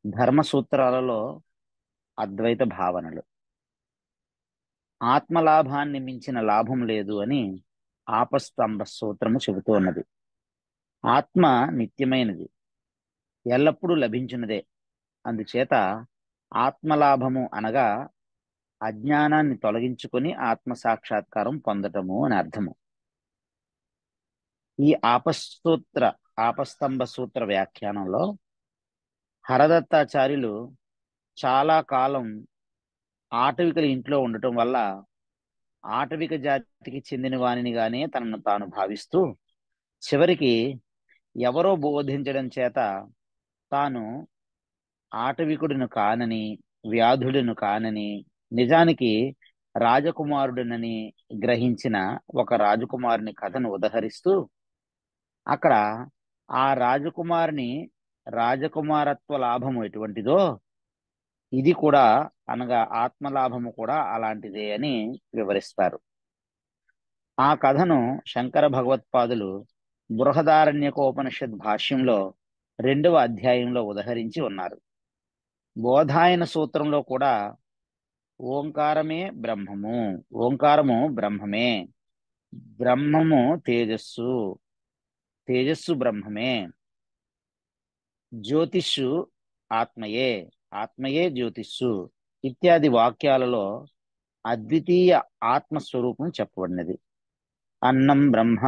ధర్మ సూత్రాలలో అద్వైత భావనలు. ఆత్మలాభాన్ని మించిన లాభం లేదు అని ఆపస్తంభ సూత్రము చెబుతూ ఉన్నది. ఆత్మ నిత్యమైనది, ఎల్లప్పుడూ లభించినదే. అందుచేత ఆత్మలాభము అనగా అజ్ఞానాన్ని తొలగించుకొని ఆత్మ సాక్షాత్కారం పొందటము అని అర్థము. ఈ ఆపస్తంభ సూత్ర వ్యాఖ్యానంలో హరదత్తాచార్యులు చాలా కాలం ఆటవికుల ఇంట్లో ఉండటం వల్ల ఆటవిక జాతికి చెందిన వానినిగానే తనను తాను భావిస్తూ చివరికి ఎవరో బోధించడం చేత తాను ఆటవికుడిను కానని, వ్యాధుడిను కానని, నిజానికి రాజకుమారుడినని గ్రహించిన ఒక రాజకుమారుని కథను ఉదహరిస్తూ అక్కడ ఆ రాజకుమారుని రాజకుమారత్వ లాభము ఎటువంటిదో ఇది కూడా, అనగా ఆత్మలాభము కూడా అలాంటిదే అని వివరిస్తారు. ఆ కథను శంకర భగవత్పాదులు బృహదారణ్యకోపనిషత్ భాష్యంలో 2వ అధ్యాయంలో ఉదహరించి ఉన్నారు. బోధాయన సూత్రంలో కూడా ఓంకారమే బ్రహ్మము, ఓంకారము బ్రహ్మమే, బ్రహ్మము తేజస్సు, తేజస్సు బ్రహ్మమే, జ్యోతిష్సు ఆత్మయే, ఆత్మయే జ్యోతిష్సు ఇత్యాది వాక్యాలలో అద్వితీయ ఆత్మస్వరూపం చెప్పబడినది. అన్నం బ్రహ్మ,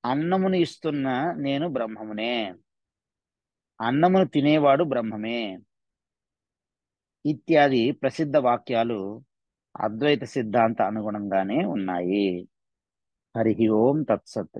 అన్నమును ఇస్తున్న నేను బ్రహ్మమునే, అన్నమును తినేవాడు బ్రహ్మమే ఇత్యాది ప్రసిద్ధ వాక్యాలు అద్వైత సిద్ధాంత అనుగుణంగానే ఉన్నాయి. హరి ఓం తత్సత్.